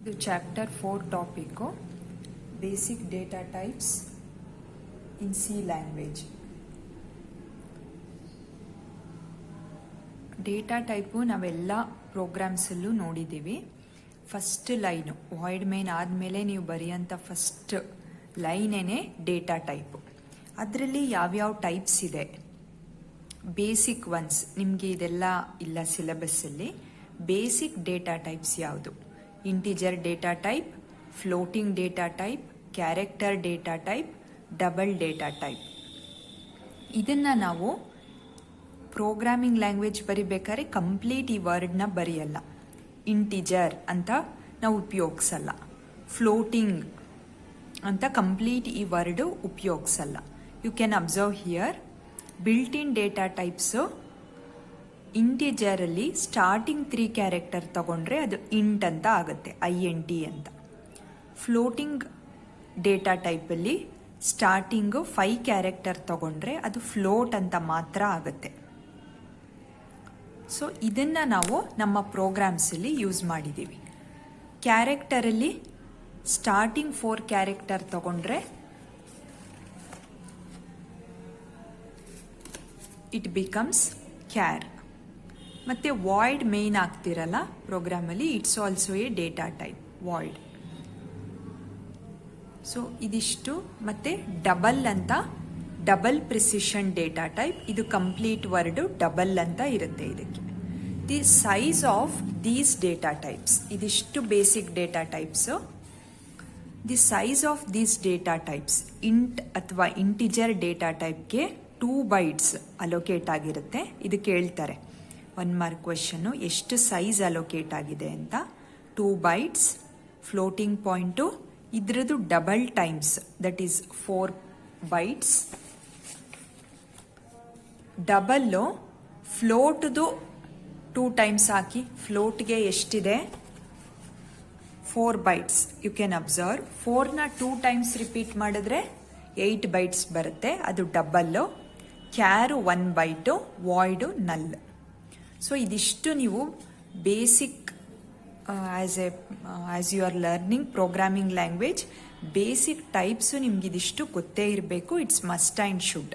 ಇದು chapter 4 topic basic data types in C language. Data type ನಾವೆಲ್ಲ ಪ್ರೋಗ್ರಾಮ್ಸಲ್ಲೂ ನೋಡಿದ್ದೀವಿ. First line void main ಆದಮೇಲೆ ನೀವು ಬರೆಯೋಂಥ ಫಸ್ಟ್ ಲೈನೇನೆ ಡೇಟಾ ಟೈಪು. ಅದರಲ್ಲಿ ಯಾವ್ಯಾವ ಟೈಪ್ಸ್ ಇದೆ, ಬೇಸಿಕ್ ಒನ್ಸ್, ನಿಮಗೆ ಇದೆಲ್ಲ ಇಲ್ಲ ಸಿಲೆಬಸ್ಸಲ್ಲಿ. ಬೇಸಿಕ್ ಡೇಟಾ ಟೈಪ್ಸ್ ಯಾವುದು? Integer data type, floating data type, character data type, double data type. ಇದನ್ನು ನಾವು ಪ್ರೋಗ್ರಾಮಿಂಗ್ ಲ್ಯಾಂಗ್ವೇಜ್ ಬರಿಬೇಕಾದ್ರೆ ಕಂಪ್ಲೀಟ್ ಈ ವರ್ಡ್ನ ಬರೆಯಲ್ಲ. ಇಂಟಿಜರ್ ಅಂತ ನಾವು ಉಪಯೋಗಿಸಲ್ಲ, ಫ್ಲೋಟಿಂಗ್ ಅಂತ ಕಂಪ್ಲೀಟ್ ಈ ವರ್ಡು ಉಪಯೋಗಿಸಲ್ಲ. You can observe here, built in data types ಇಂಟಿಜರಲ್ಲಿ ಸ್ಟಾರ್ಟಿಂಗ್ 3 ಕ್ಯಾರೆಕ್ಟರ್ ತಗೊಂಡ್ರೆ ಅದು ಇಂಟ್ ಅಂತ ಆಗುತ್ತೆ, INT ಅಂತ. ಫ್ಲೋಟಿಂಗ್ ಡೇಟಾ ಟೈಪಲ್ಲಿ ಸ್ಟಾರ್ಟಿಂಗು 5 ಕ್ಯಾರೆಕ್ಟರ್ ತಗೊಂಡ್ರೆ ಅದು ಫ್ಲೋಟ್ ಅಂತ ಮಾತ್ರ ಆಗುತ್ತೆ. ಸೊ ಇದನ್ನು ನಾವು ನಮ್ಮ ಪ್ರೋಗ್ರಾಮ್ಸಲ್ಲಿ ಯೂಸ್ ಮಾಡಿದ್ದೀವಿ. ಕ್ಯಾರೆಕ್ಟರಲ್ಲಿ ಸ್ಟಾರ್ಟಿಂಗ್ 4 ಕ್ಯಾರೆಕ್ಟರ್ ತಗೊಂಡ್ರೆ ಇಟ್ ಬಿಕಮ್ಸ್ ಕ್ಯಾರ್. ಮತ್ತು ವಾಯ್ಡ್ ಮೇನ್ ಆಗ್ತಿರಲ್ಲ ಪ್ರೋಗ್ರಾಮಲ್ಲಿ, it's also a data type, void. So ಇದಿಷ್ಟು. ಮತ್ತು ಡಬಲ್ ಅಂತ, ಡಬಲ್ ಪ್ರಿಸಿಷನ್ ಡೇಟಾ ಟೈಪ್. ಇದು ಕಂಪ್ಲೀಟ್ ವರ್ಡು ಡಬಲ್ ಅಂತ ಇರುತ್ತೆ ಇದಕ್ಕೆ. The size of these data types, ಇದಿಷ್ಟು basic data types. The size of these data types, int ಅಥವಾ integer data ಟೈಪ್ಗೆ 2 ಬೈಟ್ಸ್ ಅಲೋಕೇಟ್ ಆಗಿರುತ್ತೆ. ಇದು ಕೇಳ್ತಾರೆ 1 ಮಾರ್ಕ್ ಕ್ವೆಶನ್ನು, ಎಷ್ಟು ಸೈಜ್ ಅಲೋಕೇಟ್ ಆಗಿದೆ ಅಂತ. 2 ಬೈಟ್ಸ್. ಫ್ಲೋಟಿಂಗ್ ಪಾಯಿಂಟು ಇದ್ರದ್ದು double times, that is 4 bytes. Double ಫ್ಲೋಟ್ದು 2 ಟೈಮ್ಸ್ ಹಾಕಿ, ಫ್ಲೋಟ್ಗೆ ಎಷ್ಟಿದೆ 4 ಬೈಟ್ಸ್. ಯು ಕ್ಯಾನ್ ಅಬ್ಸರ್ವ್, 4ನ 2 ಟೈಮ್ಸ್ ರಿಪೀಟ್ ಮಾಡಿದ್ರೆ 8 ಬೈಟ್ಸ್ ಬರುತ್ತೆ, ಅದು ಡಬಲ್ಲು. ಕ್ಯಾರು 1 ಬೈಟು, ವಾಯ್ಡು ನಲ್. ಸೊ ಇದಿಷ್ಟು ನೀವು basic as you are learning programming language, basic types ನಿಮ್ಗೆ ಇದಿಷ್ಟು ಗೊತ್ತೇ ಇರಬೇಕು. It's must and should.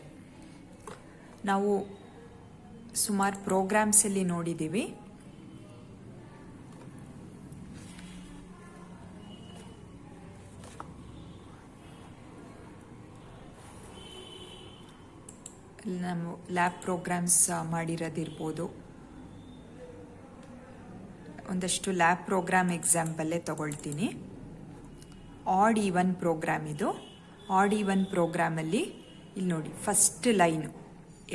ನಾವು ಸುಮಾರು ಪ್ರೋಗ್ರಾಮ್ಸಲ್ಲಿ ನೋಡಿದ್ದೀವಿ. ನಾವು ಲ್ಯಾಬ್ ಪ್ರೋಗ್ರಾಮ್ಸ್ ಮಾಡಿರೋದಿರ್ಬೋದು. ಒಂದಷ್ಟು ಲ್ಯಾಬ್ ಪ್ರೋಗ್ರಾಮ್ ಎಕ್ಸಾಂಪಲ್ಲೇ ತಗೊಳ್ತೀನಿ. ಆಡ್ ಈವನ್ ಪ್ರೋಗ್ರಾಮ್ ಇದು. ಆಡ್ ಈವನ್ ಪ್ರೋಗ್ರಾಮಲ್ಲಿ ಇಲ್ಲಿ ನೋಡಿ, ಫಸ್ಟ್ ಲೈನು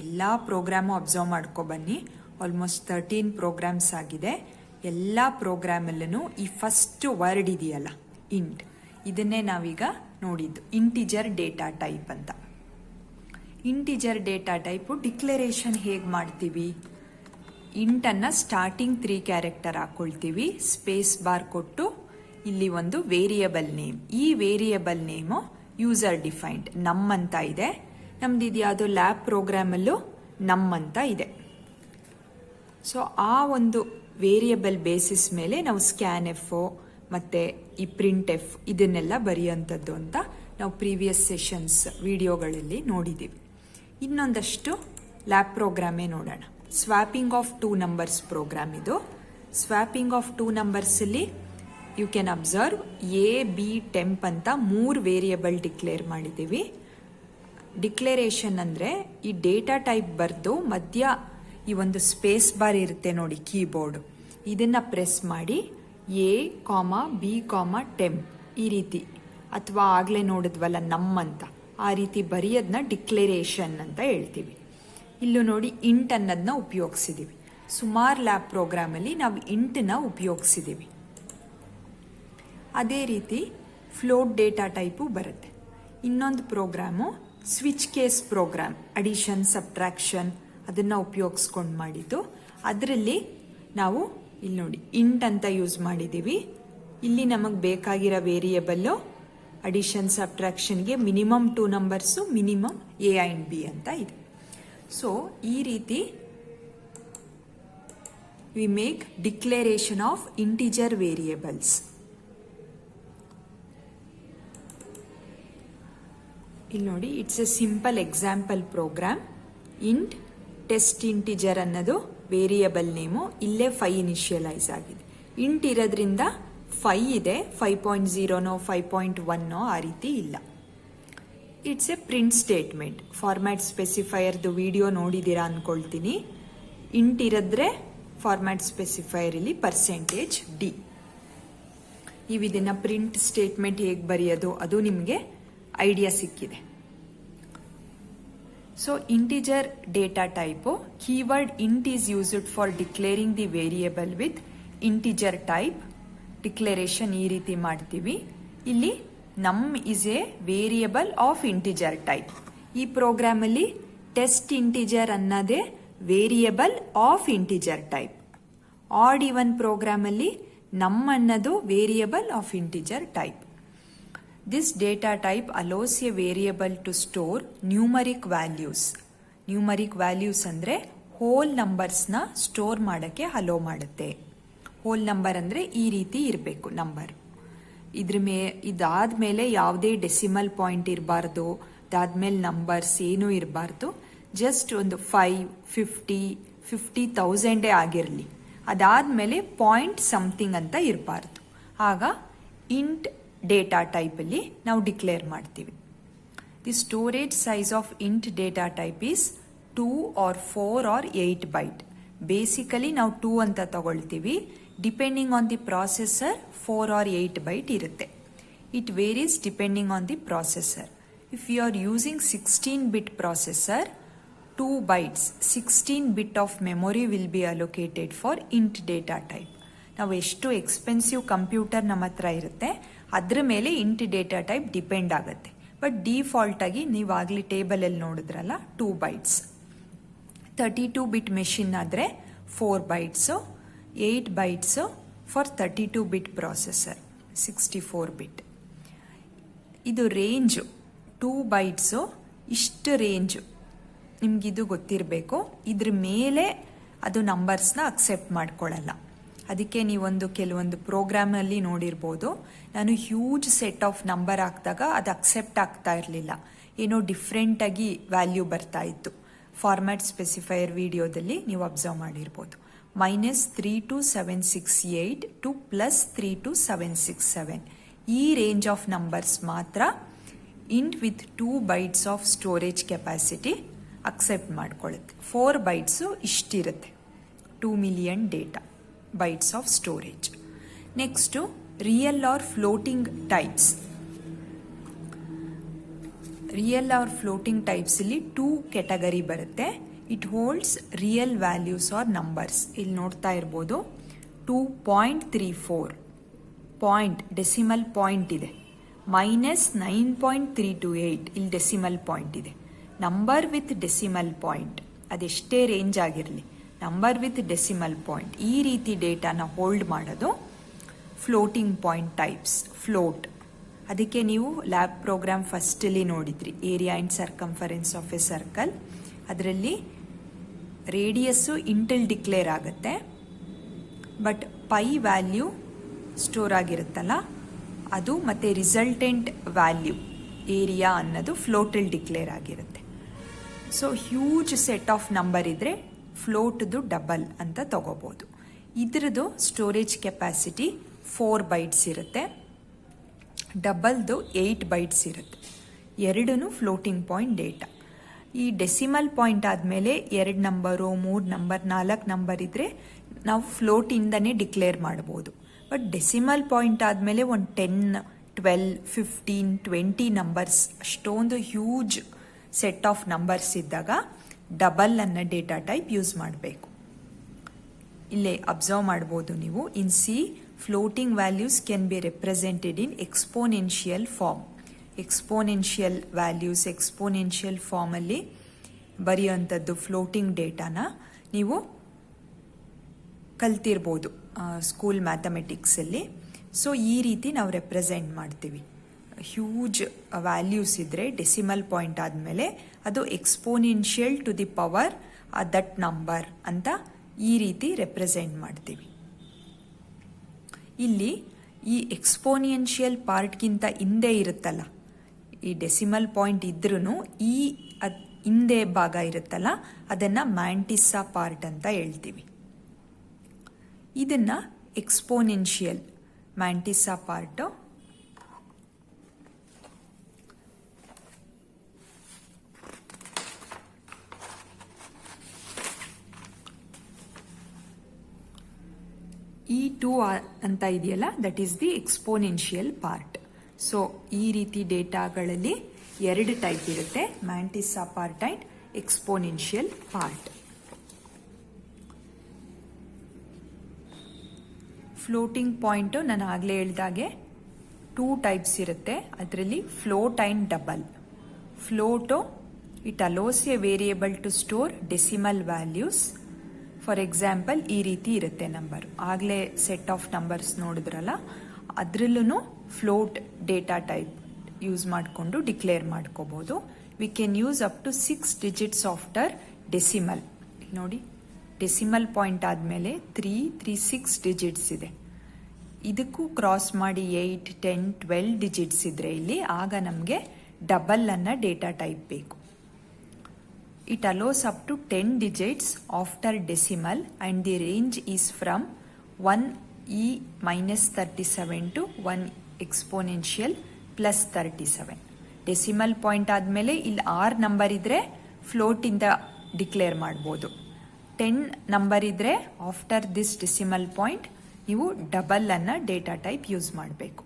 ಎಲ್ಲ ಪ್ರೋಗ್ರಾಮು ಅಬ್ಸರ್ವ್ ಮಾಡ್ಕೊಬನ್ನಿ. ಆಲ್ಮೋಸ್ಟ್ 13 ಪ್ರೋಗ್ರಾಮ್ಸ್ ಆಗಿದೆ. ಎಲ್ಲ ಪ್ರೋಗ್ರಾಮಲ್ಲೂ ಈ ಫಸ್ಟ್ ವರ್ಡ್ ಇದೆಯಲ್ಲ, ಇಂಟ್, ಇದನ್ನೇ ನಾವೀಗ ನೋಡಿದ್ದು ಇಂಟಿಜರ್ ಡೇಟಾ ಟೈಪ್ ಅಂತ. ಇಂಟಿಜರ್ ಡೇಟಾ ಟೈಪು ಡಿಕ್ಲರೇಷನ್ ಹೇಗೆ ಮಾಡ್ತೀವಿ? ಇಂಟನ್ನು ಸ್ಟಾರ್ಟಿಂಗ್ 3 ಕ್ಯಾರೆಕ್ಟರ್ ಹಾಕ್ಕೊಳ್ತೀವಿ, ಸ್ಪೇಸ್ ಬಾರ್ ಕೊಟ್ಟು ಇಲ್ಲಿ ಒಂದು ವೇರಿಯಬಲ್ ನೇಮ್. ಈ ವೇರಿಯಬಲ್ ನೇಮು ಯೂಸರ್ ಡಿಫೈನ್ಡ್, ನಮ್ ಅಂತ ಇದೆ. ನಮ್ದು ಇದು ಯಾವುದೋ ಲ್ಯಾಬ್ ಪ್ರೋಗ್ರಾಮಲ್ಲೂ ನಮ್ ಅಂತ ಇದೆ. ಸೊ ಆ ಒಂದು ವೇರಿಯಬಲ್ ಬೇಸಿಸ್ ಮೇಲೆ ನಾವು ಸ್ಕ್ಯಾನ್ ಎಫ್ ಮತ್ತು ಈ ಪ್ರಿಂಟ್ ಎಫ್ ಇದನ್ನೆಲ್ಲ ಬರೆಯುವಂಥದ್ದು ಅಂತ ನಾವು ಪ್ರೀವಿಯಸ್ ಸೆಷನ್ಸ್ ವಿಡಿಯೋಗಳಲ್ಲಿ ನೋಡಿದ್ದೀವಿ. ಇನ್ನೊಂದಷ್ಟು ಲ್ಯಾಬ್ ಪ್ರೋಗ್ರಾಮೇ ನೋಡೋಣ. ಸ್ವ್ಯಾಪಿಂಗ್ ಆಫ್ 2 ನಂಬರ್ಸ್ ಪ್ರೋಗ್ರಾಮ್ ಇದು. ಸ್ವ್ಯಾಪಿಂಗ್ ಆಫ್ 2 ನಂಬರ್ಸಲ್ಲಿ you can observe A, B, temp ಅಂತ 3 ವೇರಿಯಬಲ್ ಡಿಕ್ಲೇರ್ ಮಾಡಿದ್ದೀವಿ. ಡಿಕ್ಲರೇಷನ್ ಅಂದರೆ ಈ ಡೇಟಾ ಟೈಪ್ ಬರೆದು ಮಧ್ಯ ಈ ಒಂದು ಸ್ಪೇಸ್ ಬಾರ್ ಇರುತ್ತೆ ನೋಡಿ, ಕೀಬೋರ್ಡು, ಇದನ್ನು ಪ್ರೆಸ್ ಮಾಡಿ A, B, ಟೆಂಪ್ ಈ ರೀತಿ, ಅಥವಾ ಆಗಲೇ ನೋಡಿದ್ವಲ್ಲ ನಮ್ ಅಂತ, ಆ ರೀತಿ ಬರೆಯೋದನ್ನ ಡಿಕ್ಲರೇಷನ್ ಅಂತ ಹೇಳ್ತೀವಿ. ಇಲ್ಲೂ ನೋಡಿ ಇಂಟ್ ಅನ್ನೋದನ್ನ ಉಪಯೋಗಿಸಿದ್ದೀವಿ. ಸುಮಾರು ಲ್ಯಾಬ್ ಪ್ರೋಗ್ರಾಮಲ್ಲಿ ನಾವು ಇಂಟನ್ನ ಉಪಯೋಗಿಸಿದ್ದೀವಿ. ಅದೇ ರೀತಿ ಫ್ಲೋಟ್ ಡೇಟಾ ಟೈಪು ಬರುತ್ತೆ. ಇನ್ನೊಂದು program switch case program, addition subtraction ಅದನ್ನು ಉಪಯೋಗಿಸ್ಕೊಂಡು ಮಾಡಿದ್ದು. ಅದರಲ್ಲಿ ನಾವು ಇಲ್ಲಿ ನೋಡಿ ಇಂಟ್ ಅಂತ ಯೂಸ್ ಮಾಡಿದ್ದೀವಿ. ಇಲ್ಲಿ ನಮಗೆ ಬೇಕಾಗಿರೋ ವೇರಿಯಬಲ್ಲು ಅಡಿಷನ್ ಸಬ್ಟ್ರಾಕ್ಷನ್ಗೆ minimum 2 numbers, minimum A and B ಅಂತ ಇದೆ. ಸೊ ಈ ರೀತಿ we make declaration of integer variables. ಇಲ್ಲಿ ನೋಡಿ, it's a simple example program. Int test integer ಅನ್ನೋದು ವೇರಿಯಬಲ್ ನೇಮು. ಇಲ್ಲೇ 5 ಇನಿಷಿಯಲೈಸ್ ಆಗಿದೆ. ಇಂಟ್ ಇರೋದ್ರಿಂದ 5 ಇದೆ, 5.0ನೋ 5.1ನೋ ಆ ರೀತಿ ಇಲ್ಲ. It's a print statement. Format ಸ್ಪೆಸಿಫೈಯರ್ದು ವಿಡಿಯೋ ನೋಡಿದ್ದೀರಾ ಅಂದ್ಕೊಳ್ತೀನಿ. ಇಂಟ್ ಇರಿದ್ರೆ ಫಾರ್ಮ್ಯಾಟ್ ಸ್ಪೆಸಿಫೈಯರ್ ಇಲ್ಲಿ %d. ನೀವು ಇದನ್ನ ಪ್ರಿಂಟ್ ಸ್ಟೇಟ್ಮೆಂಟ್ ಹೇಗೆ ಬರೆಯೋದು ಅದು ನಿಮಗೆ ಐಡಿಯಾ ಸಿಕ್ಕಿದೆ. So integer data type keyword int is used for declaring the variable with integer type. Declaration ಈ ರೀತಿ ಮಾಡ್ತೀವಿ. ಇಲ್ಲಿ num is a variable of integer type. ಈ ಪ್ರೋಗ್ರಾಮಲ್ಲಿ ಟೆಸ್ಟ್ ಇಂಟಿಜರ್ ಅನ್ನೋದೇ variable of integer type. Odd even ಪ್ರೋಗ್ರಾಮಲ್ಲಿ num ಅನ್ನೋದು variable of integer type. This data type allows a variable to store numeric values. Numeric values ಅಂದ್ರೆ hole ನಂಬರ್ಸ್ನ store ಮಾಡೋಕ್ಕೆ hello ಮಾಡುತ್ತೆ. Whole number ಅಂದರೆ ಈ ರೀತಿ ಇರಬೇಕು ನಂಬರ್. ಇದಾದ್ಮೇಲೆ ಯಾವುದೇ ಡೆಸಿಮಲ್ ಪಾಯಿಂಟ್ ಇರಬಾರ್ದು. ಅದಾದ್ಮೇಲೆ ನಂಬರ್ಸ್ ಏನೂ ಇರಬಾರ್ದು. ಜಸ್ಟ್ ಒಂದು 5, 50, 50,000 ಆಗಿರಲಿ. ಅದಾದ್ಮೇಲೆ ಪಾಯಿಂಟ್ ಸಮಥಿಂಗ್ ಅಂತ ಇರಬಾರ್ದು. ಆಗ ಇಂಟ್ ಡೇಟಾ ಟೈಪಲ್ಲಿ ನಾವು ಡಿಕ್ಲೇರ್ ಮಾಡ್ತೀವಿ. The storage size of int data type is 2 or 4 or 8 byte. Basically ನಾವು 2 ಅಂತ ತಗೊಳ್ತೀವಿ. Depending on the processor 4 or 8 byte ಇರುತ್ತೆ. It varies depending on the processor. If you are using 16-bit processor, 2 bytes, 16 bit of memory will be allocated for int data type. ನಾವು ಎಷ್ಟು expensive computer ನಮ್ಮ ಹತ್ರ ಇರುತ್ತೆ ಅದ್ರ ಮೇಲೆ int data type depend ಆಗುತ್ತೆ. But default ಆಗಿ ನೀವು ಆಗಲಿ ಟೇಬಲಲ್ಲಿ ನೋಡಿದ್ರಲ್ಲ 2 bytes. 32-bit ಮೆಷಿನ್ ಆದರೆ 4 bytes, 8 bytes for 32-bit processor, 64-bit. ಇದು ರೇಂಜು 2 bytes. ಇಷ್ಟು ರೇಂಜು ನಿಮಗಿದು ಗೊತ್ತಿರಬೇಕು. ಇದ್ರ ಮೇಲೆ ಅದು ನಂಬರ್ಸ್ನ ಅಕ್ಸೆಪ್ಟ್ ಮಾಡ್ಕೊಳ್ಳಲ್ಲ. ಅದಕ್ಕೆ ನೀವೊಂದು ಕೆಲವೊಂದು ಪ್ರೋಗ್ರಾಮಲ್ಲಿ ನೋಡಿರ್ಬೋದು, ನಾನು ಹ್ಯೂಜ್ ಸೆಟ್ ಆಫ್ ನಂಬರ್ ಹಾಕಿದಾಗ ಅದು ಅಕ್ಸೆಪ್ಟ್ ಆಗ್ತಾ ಇರಲಿಲ್ಲ. ಏನೋ ಡಿಫ್ರೆಂಟಾಗಿ ವ್ಯಾಲ್ಯೂ ಬರ್ತಾ ಇತ್ತು. ಫಾರ್ಮ್ಯಾಟ್ ಸ್ಪೆಸಿಫೈಯರ್ ವಿಡಿಯೋದಲ್ಲಿ ನೀವು ಅಬ್ಸರ್ವ್ ಮಾಡಿರ್ಬೋದು. -32768 to +32767 ಈ ರೇಂಜ್ ಆಫ್ ನಂಬರ್ಸ್ ಮಾತ್ರ int with 2 bytes of storage capacity accept ಮಾಡ್ಕೊಳ್ಳುತ್ತೆ. 4 bytes ಇಷ್ಟಿರುತ್ತೆ. 2 million data bytes of storage. Next, real or floating types. Real or floating types ಇಲ್ಲಿ 2 category ಬರುತ್ತೆ. It holds real values or numbers. ಇಲ್ಲಿ ನೋಡ್ತಾ ಇರ್ಬೋದು 2.34 point decimal point ಇದೆ. -9.328 ಇಲ್ಲಿ decimal point ಇದೆ. ನಂಬರ್ ವಿತ್ ಡೆಸಿಮಲ್ ಪಾಯಿಂಟ್ ಅದೆಷ್ಟೇ ರೇಂಜ್ ಆಗಿರಲಿ, ನಂಬರ್ ವಿತ್ ಡೆಸಿಮಲ್ ಪಾಯಿಂಟ್ ಈ ರೀತಿ ಡೇಟಾನ ಹೋಲ್ಡ್ ಮಾಡೋದು ಫ್ಲೋಟಿಂಗ್ ಪಾಯಿಂಟ್ ಟೈಪ್ಸ್. ಫ್ಲೋಟ್ ಅದಕ್ಕೆ ನೀವು ಲ್ಯಾಬ್ ಪ್ರೋಗ್ರಾಮ್ ಫಸ್ಟಲ್ಲಿ ನೋಡಿದ್ರಿ, area and circumference of a circle. ಅದರಲ್ಲಿ ರೇಡಿಯಸ್ಸು ಇಂಟಲ್ ಡಿಕ್ಲೇರ್ ಆಗುತ್ತೆ, ಬಟ್ ಪೈ ವ್ಯಾಲ್ಯೂ ಸ್ಟೋರ್ ಆಗಿರುತ್ತಲ್ಲ ಅದು, ಮತ್ತು ರಿಸಲ್ಟೆಂಟ್ ವ್ಯಾಲ್ಯೂ ಏರಿಯಾ ಅನ್ನೋದು ಫ್ಲೋಟಲ್ಲಿ ಡಿಕ್ಲೇರ್ ಆಗಿರುತ್ತೆ. So huge set of number ಇದ್ದರೆ ಫ್ಲೋಟ್ದು ಡಬಲ್ ಅಂತ ತಗೋಬೋದು. ಇದ್ರದ್ದು ಸ್ಟೋರೇಜ್ ಕೆಪಾಸಿಟಿ 4 bytes ಇರುತ್ತೆ, ಡಬಲ್ದು 8 bytes ಇರುತ್ತೆ. ಎರಡೂ ಫ್ಲೋಟಿಂಗ್ ಪಾಯಿಂಟ್ ಡೇಟಾ. ಈ ಡೆಸಿಮಲ್ ಪಾಯಿಂಟ್ ಆದಮೇಲೆ 2 ನಂಬರು, 3 ನಂಬರ್, 4 ನಂಬರ್ ಇದ್ದರೆ ನಾವು ಫ್ಲೋಟಿಂದನೇ ಡಿಕ್ಲೇರ್ ಮಾಡ್ಬೋದು. ಬಟ್ ಡೆಸಿಮಲ್ ಪಾಯಿಂಟ್ ಆದಮೇಲೆ ಒಂದು 10, 12, 15, 20 ನಂಬರ್ಸ್ ಅಷ್ಟೊಂದು ಹ್ಯೂಜ್ ಸೆಟ್ ಆಫ್ ನಂಬರ್ಸ್ ಇದ್ದಾಗ ಡಬಲ್ ಅನ್ನೋ ಡೇಟಾ ಟೈಪ್ ಯೂಸ್ ಮಾಡಬೇಕು. ಇಲ್ಲೇ ಅಬ್ಸರ್ವ್ ಮಾಡ್ಬೋದು ನೀವು. In C floating values can be represented in exponential form. Exponential values exponential ಫಾರ್ಮಲ್ಲಿ ಬರೆಯುವಂಥದ್ದು ಫ್ಲೋಟಿಂಗ್ ಡೇಟಾನ ನೀವು ಕಲ್ತಿರ್ಬೋದು ಸ್ಕೂಲ್ ಮ್ಯಾಥಮೆಟಿಕ್ಸಲ್ಲಿ. ಸೊ ಈ ರೀತಿ ನಾವು ರೆಪ್ರೆಸೆಂಟ್ ಮಾಡ್ತೀವಿ. ಹ್ಯೂಜ್ ವ್ಯಾಲ್ಯೂಸ್ ಇದ್ದರೆ ಡೆಸಿಮಲ್ ಪಾಯಿಂಟ್ ಆದಮೇಲೆ ಅದು exponential to the power that number ಅಂತ ಈ ರೀತಿ ರೆಪ್ರೆಸೆಂಟ್ ಮಾಡ್ತೀವಿ. ಇಲ್ಲಿ ಈ ಎಕ್ಸ್ಪೋನೆನ್ಷಿಯಲ್ ಪಾರ್ಟ್ಗಿಂತ ಹಿಂದೆ ಇರುತ್ತಲ್ಲ, ಈ ಡೆಸಿಮಲ್ ಪಾಯಿಂಟ್ ಇದ್ರೂ ಈ ಹಿಂದೆ ಭಾಗ ಇರುತ್ತಲ್ಲ ಅದನ್ನು ಮ್ಯಾಂಟಿಸ್ಸಾ ಪಾರ್ಟ್ ಅಂತ ಹೇಳ್ತೀವಿ. ಇದನ್ನು ಎಕ್ಸ್ಪೋನೆನ್ಷಿಯಲ್ ಮ್ಯಾಂಟಿಸ್ಸಾ ಪಾರ್ಟು. E2 ಅಂತ ಇದೆಯಲ್ಲ, that is the exponential part. So ಈ ರೀತಿ ಡೇಟಾಗಳಲ್ಲಿ 2 ಟೈಪ್ ಇರುತ್ತೆ, mantissa part and exponential part. Floating point ನಾನು ಆಗಲೇ ಹೇಳಿದಾಗೆ 2 ಟೈಪ್ಸ್ ಇರುತ್ತೆ. ಅದರಲ್ಲಿ float and double. Float it allows a variable to store decimal values. For example ಈ ರೀತಿ ಇರುತ್ತೆ ನಂಬರ್, ಆಗಲೇ ಸೆಟ್ ಆಫ್ ನಂಬರ್ಸ್ ನೋಡಿದ್ರಲ್ಲ, ಅದರಲ್ಲೂ ಫ್ಲೋಟ್ ಡೇಟಾ ಟೈಪ್ ಯೂಸ್ ಮಾಡಿಕೊಂಡು ಡಿಕ್ಲೇರ್ ಮಾಡ್ಕೋಬೋದು. We can use up to 6 digits after decimal. ನೋಡಿ, decimal point ಆದಮೇಲೆ 3, 6 ಡಿಜಿಟ್ಸ್ ಇದೆ. ಇದಕ್ಕೂ ಕ್ರಾಸ್ ಮಾಡಿ 8, 10, 12 ಡಿಜಿಟ್ಸ್ ಇದ್ರೆ ಇಲ್ಲಿ, ಆಗ ನಮಗೆ ಡಬಲ್ ಅನ್ನ ಡೇಟಾ ಟೈಪ್ ಬೇಕು. It allows up to 10 digits after decimal and the range is from 1e-37 to 1 exponential plus 37. Decimal point ಆದಮೇಲೆ ಇಲ್ಲಿ 6 ನಂಬರ್ ಇದ್ರೆ ಫ್ಲೋಟ್ ಇಂದ ಡಿಕ್ಲೇರ್ ಮಾಡ್ಬೋದು. 10 ನಂಬರ್ ಇದ್ರೆ ಆಫ್ಟರ್ ದಿಸ್ ಡೆಸಿಮಲ್ ಪಾಯಿಂಟ್ ನೀವು ಡಬಲ್ ಅನ್ನ ಡೇಟಾ ಟೈಪ್ ಯೂಸ್ ಮಾಡಬೇಕು.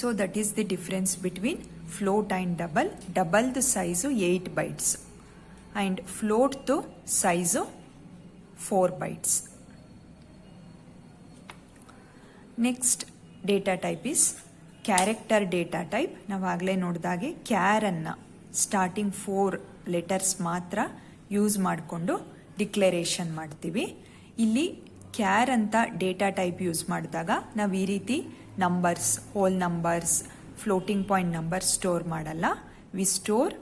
So that is the difference between float and double. Double the size 8 bytes and float the size 4 bytes. Next data type is character data type. ನಾವಾಗಲೇ ನೋಡಿದಾಗೆ char ಅನ್ನ starting 4 letters ಮಾತ್ರ use ಮಾಡಿಕೊಂಡು declaration ಮಾಡ್ತೀವಿ. ಇಲ್ಲಿ char ಅಂತ data type use ಮಾಡಿದಾಗ ನಾವು ಈ ರೀತಿ numbers, whole numbers, floating point number store ಮಾಡಲ್ಲ. We store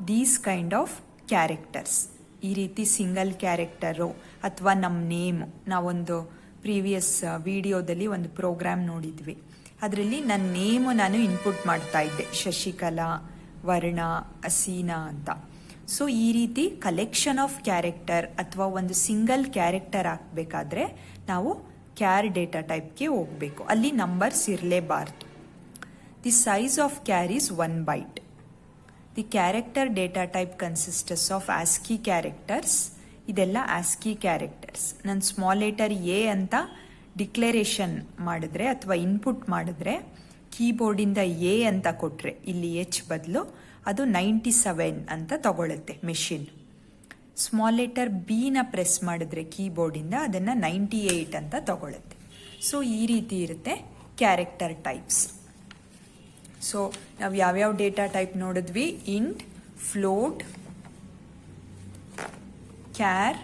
these kind of characters. ಈ ರೀತಿ ಸಿಂಗಲ್ ಕ್ಯಾರೆಕ್ಟರು ಅಥವಾ ನಮ್ಮ ನೇಮು, ನಾವೊಂದು ಪ್ರೀವಿಯಸ್ ವಿಡಿಯೋದಲ್ಲಿ ಒಂದು ಪ್ರೋಗ್ರಾಮ್ ನೋಡಿದ್ವಿ, ಅದರಲ್ಲಿ ನನ್ನ ನೇಮು ನಾನು ಇನ್ಪುಟ್ ಮಾಡ್ತಾ ಇದ್ದೆ, ಶಶಿಕಲಾ, ವರ್ಣ, ಅಸೀನಾ ಅಂತ. ಸೊ ಈ ರೀತಿ ಕಲೆಕ್ಷನ್ ಆಫ್ ಕ್ಯಾರೆಕ್ಟರ್ ಅಥವಾ ಒಂದು ಸಿಂಗಲ್ ಕ್ಯಾರೆಕ್ಟರ್ ಹಾಕಬೇಕಾದ್ರೆ ನಾವು ಕ್ಯಾರ್ ಡೇಟಾ ಟೈಪ್ಗೆ ಹೋಗಬೇಕು. ಅಲ್ಲಿ numbers ಇರಲೇಬಾರ್ದು. The size of char is 1 byte. The character data type consists of ASCII characters. ಇದೆಲ್ಲ ASCII characters. ನಾನು ಸ್ಮಾಲ್ ಲೆಟರ್ ಎ ಅಂತ ಡಿಕ್ಲರೇಷನ್ ಮಾಡಿದ್ರೆ ಅಥವಾ ಇನ್ಪುಟ್ ಮಾಡಿದ್ರೆ, ಕೀಬೋರ್ಡಿಂದ ಎ ಅಂತ ಕೊಟ್ಟರೆ ಇಲ್ಲಿ ಎಚ್ ಬದಲು ಅದು 97 ಅಂತ ತಗೊಳುತ್ತೆ ಮೆಷಿನ್. ಸ್ಮಾಲ್ ಲೆಟರ್ ಬಿ ನ ಪ್ರೆಸ್ ಮಾಡಿದ್ರೆ ಕೀಬೋರ್ಡಿಂದ ಅದನ್ನು 98 ಅಂತ ತಗೊಳುತ್ತೆ. ಸೊ ಈ ರೀತಿ ಇರುತ್ತೆ ಕ್ಯಾರೆಕ್ಟರ್ ಟೈಪ್ಸ್. ಸೊ ನಾವು ಯಾವ್ಯಾವ ಡೇಟಾ ಟೈಪ್ ನೋಡಿದ್ವಿ? Int, float, char,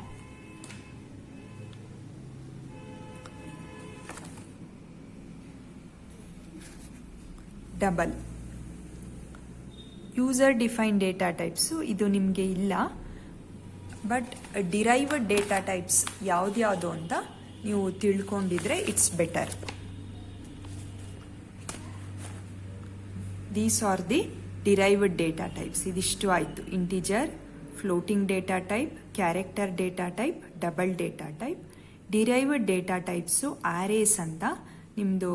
double. User define data types ಇದು ನಿಮಗೆ ಇಲ್ಲ, ಬಟ್ ಡಿರೈವ್ಡ್ ಡೇಟಾ ಟೈಪ್ಸ್ ಯಾವ್ದ್ಯಾವುದು ಅಂತ ನೀವು ತಿಳ್ಕೊಂಡಿದ್ರೆ it's better. These are the derived data types. ಇದಿಷ್ಟು ಆಯಿತು. Integer, floating data type, character data type, double data type. Derived data types arrays ಅಂತ ನಿಮ್ಮದು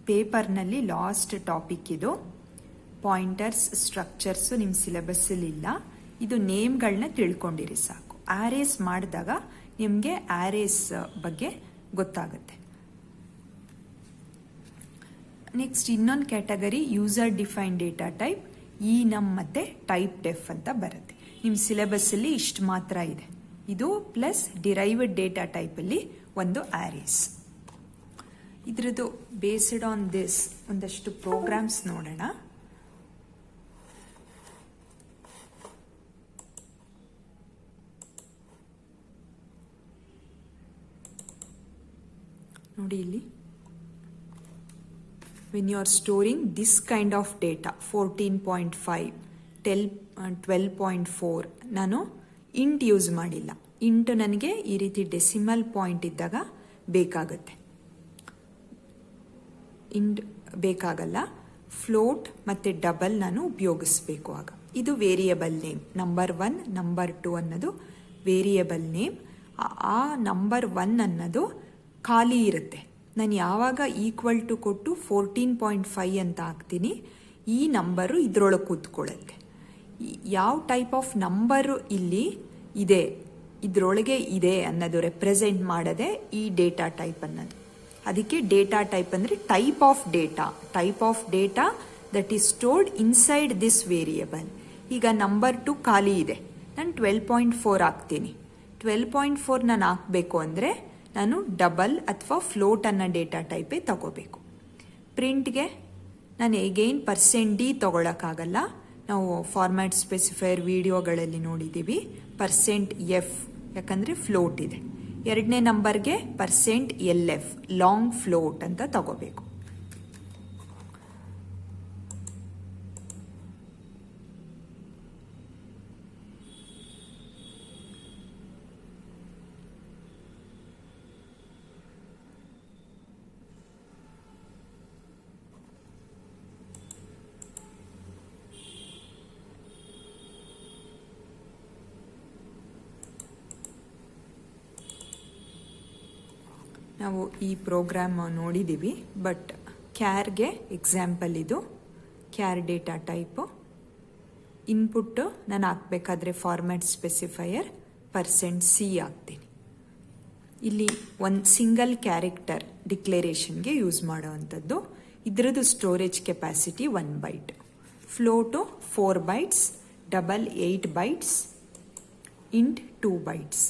ಪೇಪರ್ನಲ್ಲಿ ಲಾಸ್ಟ್ ಟಾಪಿಕ್ ಇದು. ಪಾಯಿಂಟರ್ಸ್, ಸ್ಟ್ರಕ್ಚರ್ಸು ನಿಮ್ಮ ಸಿಲೆಬಸ್ಸಲ್ಲಿ ಇಲ್ಲ. ಇದು ನೇಮ್ಗಳನ್ನ ತಿಳ್ಕೊಂಡಿರಿ ಸಾಕು. ಆರೇಸ್ ಮಾಡಿದಾಗ ನಿಮಗೆ ಆರೇಸ್ ಬಗ್ಗೆ ಗೊತ್ತಾಗುತ್ತೆ. ನೆಕ್ಸ್ಟ್ ಇನ್ನೊಂದು category user define data type, E ನಮ್ ಮತ್ತೆ ಟೈಪ್ ಡೆಫ್ ಅಂತ ಬರುತ್ತೆ. ನಿಮ್ಮ ಸಿಲೆಬಸ್ಸಲ್ಲಿ ಇಷ್ಟು ಮಾತ್ರ ಇದೆ. ಇದು ಪ್ಲಸ್ ಡಿರೈವ್ಡ್ ಡೇಟಾ ಟೈಪಲ್ಲಿ ಒಂದು ಆರೇಸ್. ಇದ್ರದ್ದು ಬೇಸ್ಡ್ ಆನ್ ದಿಸ್ ಒಂದಷ್ಟು ಪ್ರೋಗ್ರಾಮ್ಸ್ ನೋಡೋಣ. ನೋಡಿ ಇಲ್ಲಿ, when you are storing this kind of data 14.5 12.4 ನಾನು ಇಂಟ್ ಯೂಸ್ ಮಾಡಿಲ್ಲ. ಇಂಟ್ ನನಗೆ ಈ ರೀತಿ ಡೆಸಿಮಲ್ ಪಾಯಿಂಟ್ ಇದ್ದಾಗ ಬೇಕಾಗುತ್ತೆ, ಇಂಟ್ ಬೇಕಾಗಲ್ಲ. ಫ್ಲೋಟ್ ಮತ್ತು ಡಬಲ್ ನಾನು ಉಪಯೋಗಿಸ್ಬೇಕು. ಆಗ ಇದು ವೇರಿಯಬಲ್ ನೇಮ್. ನಂಬರ್ 1 ನಂಬರ್ 2 ಅನ್ನೋದು ವೇರಿಯಬಲ್ ನೇಮ್. ಆ ನಂಬರ್ 1 ಅನ್ನೋದು ಖಾಲಿ ಇರುತ್ತೆ. ನಾನು ಯಾವಾಗ ಈಕ್ವಲ್ ಟು ಕೊಟ್ಟು 14.5 ಅಂತ ಹಾಕ್ತೀನಿ, ಈ ನಂಬರು ಇದರೊಳಗೆ ಕೂತ್ಕೊಳ್ಳುತ್ತೆ. ಯಾವ ಟೈಪ್ ಆಫ್ ನಂಬರು ಇಲ್ಲಿ ಇದೆ, ಇದರೊಳಗೆ ಇದೆ ಅನ್ನೋದು ರೆಪ್ರೆಸೆಂಟ್ ಮಾಡೋದೇ ಈ ಡೇಟಾ ಟೈಪ್ ಅನ್ನೋದು. ಅದಕ್ಕೆ ಡೇಟಾ ಟೈಪ್ ಅಂದರೆ type of data that is stored inside this variable. ಈಗ ನಂಬರ್ 2 ಖಾಲಿ ಇದೆ, ನಾನು 12.4 ಹಾಕ್ತೀನಿ. 12.4 ನಾನು ಹಾಕಬೇಕು ಅಂದರೆ ನಾನು ಡಬಲ್ ಅಥವಾ ಫ್ಲೋಟ್ ಅನ್ನೋ ಡೇಟಾ ಟೈಪೇ ತಗೋಬೇಕು. ಪ್ರಿಂಟ್ಗೆ ನಾನು ಎಗೈನ್ %d ತಗೊಳಕ್ಕಾಗಲ್ಲ. ನಾವು ಫಾರ್ಮ್ಯಾಟ್ ಸ್ಪೆಸಿಫೈಯರ್ ವಿಡಿಯೋಗಳಲ್ಲಿ ನೋಡಿದ್ದೀವಿ. %f ಯಾಕಂದರೆ ಫ್ಲೋಟ್ ಇದೆ. ಎರಡನೇ ನಂಬರ್ಗೆ %lf ಲಾಂಗ್ ಫ್ಲೋಟ್ ಅಂತ ತಗೋಬೇಕು. ನಾವು ಈ ಪ್ರೋಗ್ರಾಮ್ ನೋಡಿದ್ದೀವಿ, ಬಟ್ ಕ್ಯಾರ್ಗೆ ಎಕ್ಸಾಂಪಲ್ ಇದು. Char data type. ಇನ್ಪುಟ್ಟು ನಾನು ಹಾಕಬೇಕಾದ್ರೆ ಫಾರ್ಮ್ಯಾಟ್ ಸ್ಪೆಸಿಫೈಯರ್ %c ಹಾಕ್ತೀನಿ. ಇಲ್ಲಿ ಒಂದು ಸಿಂಗಲ್ ಕ್ಯಾರೆಕ್ಟರ್ ಡಿಕ್ಲರೇಷನ್ಗೆ ಯೂಸ್ ಮಾಡೋವಂಥದ್ದು. ಇದರದ್ದು storage capacity 1 byte. Float 4 bytes, double 8 bytes, int 2 bytes.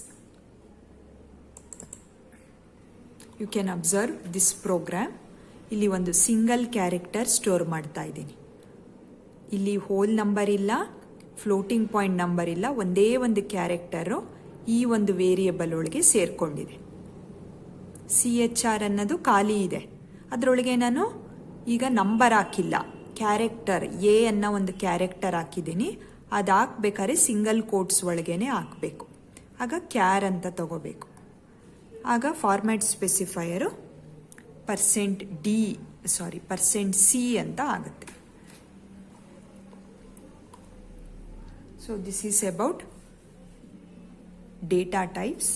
You can observe this program. ಇಲ್ಲಿ ಒಂದು ಸಿಂಗಲ್ ಕ್ಯಾರೆಕ್ಟರ್ ಸ್ಟೋರ್ ಮಾಡ್ತಾ ಇದ್ದೀನಿ. ಇಲ್ಲಿ ಹೋಲ್ ನಂಬರ್ ಇಲ್ಲ, ಫ್ಲೋಟಿಂಗ್ ಪಾಯಿಂಟ್ ನಂಬರ್ ಇಲ್ಲ, ಒಂದೇ ಒಂದು ಕ್ಯಾರೆಕ್ಟರು ಈ ಒಂದು ವೇರಿಯಬಲ್ ಒಳಗೆ ಸೇರಿಕೊಂಡಿದೆ. CHR ಅನ್ನೋದು ಖಾಲಿ ಇದೆ, ಅದರೊಳಗೆ ನಾನು ಈಗ ನಂಬರ್ ಹಾಕಿಲ್ಲ, ಕ್ಯಾರೆಕ್ಟರ್ ಎ ಅನ್ನೋ ಒಂದು ಕ್ಯಾರೆಕ್ಟರ್ ಹಾಕಿದ್ದೀನಿ. ಅದು ಹಾಕ್ಬೇಕಾದ್ರೆ ಸಿಂಗಲ್ ಕೋಟ್ಸ್ ಒಳಗೇನೆ ಹಾಕಬೇಕು. ಆಗ ಕ್ಯಾರ್ ಅಂತ ತಗೋಬೇಕು. ಆಗ ಫಾರ್ಮ್ಯಾಟ್ ಸ್ಪೆಸಿಫೈಯರು %c ಅಂತ ಆಗುತ್ತೆ. So this is about data types.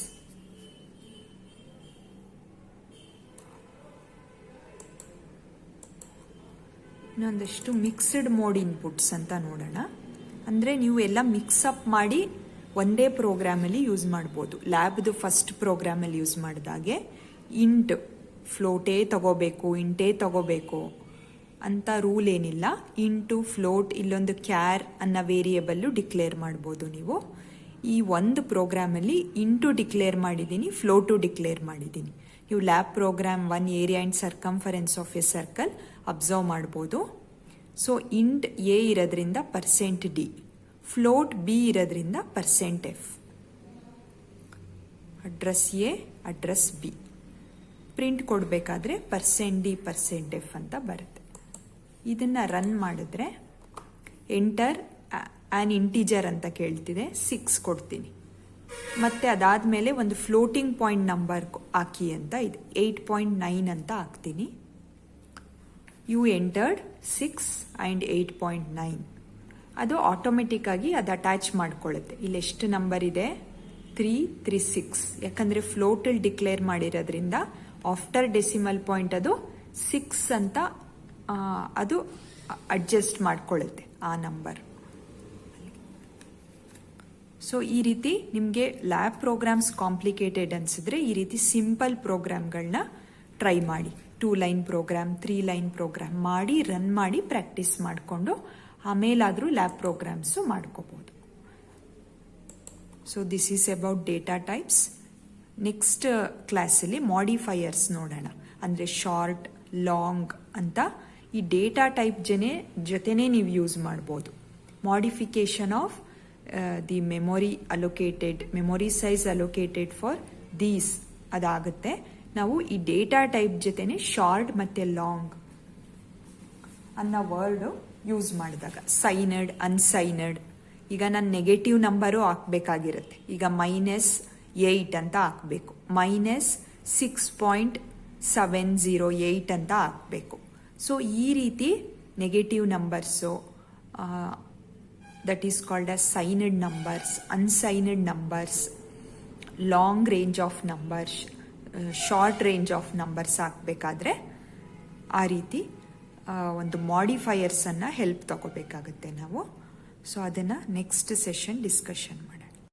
ಇನ್ನೊಂದಷ್ಟು ಮಿಕ್ಸ್ಡ್ ಮೋಡ್ ಇನ್ಪುಟ್ಸ್ ಅಂತ ನೋಡೋಣ. ಅಂದರೆ ನೀವು ಎಲ್ಲ ಮಿಕ್ಸಪ್ ಮಾಡಿ ಒಂದೇ ಪ್ರೋಗ್ರಾಮಲ್ಲಿ ಯೂಸ್ ಮಾಡ್ಬೋದು. ಲ್ಯಾಬ್ದು ಫಸ್ಟ್ ಪ್ರೋಗ್ರಾಮಲ್ಲಿ ಯೂಸ್ ಮಾಡಿದಾಗೆ ಇಂಟ್ ಫ್ಲೋಟೇ ತಗೋಬೇಕು, ಇಂಟೇ ತಗೋಬೇಕು ಅಂತ ರೂಲ್ ಏನಿಲ್ಲ. ಇಂಟು ಫ್ಲೋಟ್ ಇಲ್ಲೊಂದು ಕ್ಯಾರ್ ಅನ್ನೋ ವೇರಿಯಬಲ್ಲು ಡಿಕ್ಲೇರ್ ಮಾಡ್ಬೋದು ನೀವು. ಈ ಒಂದು ಪ್ರೋಗ್ರಾಮಲ್ಲಿ ಇಂಟು ಡಿಕ್ಲೇರ್ ಮಾಡಿದ್ದೀನಿ, ಫ್ಲೋಟು ಡಿಕ್ಲೇರ್ ಮಾಡಿದ್ದೀನಿ. ನೀವು lab program 1 area and circumference of a circle observe ಮಾಡ್ಬೋದು. ಸೊ ಇಂಟ್ ಎ ಇರೋದ್ರಿಂದ %d, ಫ್ಲೋಟ್ ಬಿ ಇರೋದ್ರಿಂದ %f, address a address b. Print ಕೊಡಬೇಕಾದ್ರೆ %d %f ಅಂತ ಬರುತ್ತೆ. ಇದನ್ನು ರನ್ ಮಾಡಿದ್ರೆ ಎಂಟರ್ ಆ್ಯನ್ ಇಂಟಿಜರ್ ಅಂತ ಕೇಳ್ತಿದೆ, 6 ಕೊಡ್ತೀನಿ. ಮತ್ತು ಅದಾದಮೇಲೆ ಒಂದು ಫ್ಲೋಟಿಂಗ್ ಪಾಯಿಂಟ್ ನಂಬರ್ ಹಾಕಿ ಅಂತ ಇದೆ, 8.9 ಅಂತ ಹಾಕ್ತೀನಿ. You entered 6 and 8.9. ಅದು ಆಟೋಮೆಟಿಕ್ ಆಗಿ ಅದು ಅಟ್ಯಾಚ್ ಮಾಡ್ಕೊಳ್ಳುತ್ತೆ. ಇಲ್ಲಿ ಎಷ್ಟು ನಂಬರ್ ಇದೆ? 336. ಯಾಕಂದರೆ ಫ್ಲೋಟಲ್ಲಿ ಡಿಕ್ಲೇರ್ ಮಾಡಿರೋದ್ರಿಂದ ಆಫ್ಟರ್ ಡೆಸಿಮಲ್ ಪಾಯಿಂಟ್ ಅದು 6 ಅಂತ ಅದು ಅಡ್ಜಸ್ಟ್ ಮಾಡ್ಕೊಳ್ಳುತ್ತೆ ಆ ನಂಬರ್. ಸೊ ಈ ರೀತಿ ನಿಮಗೆ ಲ್ಯಾಬ್ ಪ್ರೋಗ್ರಾಮ್ಸ್ ಕಾಂಪ್ಲಿಕೇಟೆಡ್ ಅನಿಸಿದ್ರೆ ಈ ರೀತಿ ಸಿಂಪಲ್ ಪ್ರೋಗ್ರಾಮ್ಗಳನ್ನ ಟ್ರೈ ಮಾಡಿ. 2 ಲೈನ್ ಪ್ರೋಗ್ರಾಮ್, 3 ಲೈನ್ ಪ್ರೋಗ್ರಾಮ್ ಮಾಡಿ ರನ್ ಮಾಡಿ ಪ್ರಾಕ್ಟೀಸ್ ಮಾಡಿಕೊಂಡು ಆಮೇಲಾದರೂ ಲ್ಯಾಬ್ ಪ್ರೋಗ್ರಾಮ್ಸು ಮಾಡ್ಕೋಬೋದು. So this is about data types. Next ಕ್ಲಾಸಲ್ಲಿ ಮಾಡಿಫೈಯರ್ಸ್ ನೋಡೋಣ. ಅಂದರೆ ಶಾರ್ಟ್, ಲಾಂಗ್ ಅಂತ ಈ ಡೇಟಾ ಟೈಪ್ ಜೊತೆನೇ ನೀವು ಯೂಸ್ ಮಾಡ್ಬೋದು. Modification of the memory size allocated for these ಅದಾಗುತ್ತೆ. ನಾವು ಈ ಡೇಟಾ ಟೈಪ್ ಜೊತೆನೆ ಶಾರ್ಟ್ ಮತ್ತು ಲಾಂಗ್ ಅನ್ನೋ ವರ್ಡು ಯೂಸ್ ಮಾಡಿದಾಗ ಸೈನಡ್, ಅನ್ಸೈನಡ್. ಈಗ ನಾನು ನೆಗೆಟಿವ್ ನಂಬರು ಹಾಕಬೇಕಾಗಿರುತ್ತೆ. ಈಗ -8 ಅಂತ ಹಾಕಬೇಕು, -6.708 ಅಂತ ಹಾಕಬೇಕು. ಸೊ ಈ ರೀತಿ negative numbers, that is called as signed numbers, unsigned numbers, long range of numbers, short range of numbers ಹಾಕಬೇಕಾದ್ರೆ ಆ ರೀತಿ ಒಂದು ಮಾಡಿಫೈಯರ್ಸನ್ನು ಹೆಲ್ಪ್ ತಗೋಬೇಕಾಗುತ್ತೆ ನಾವು. ಸೊ ಅದನ್ನು ನೆಕ್ಸ್ಟ್ ಸೆಷನ್ ಡಿಸ್ಕಷನ್ ಮಾಡಿ.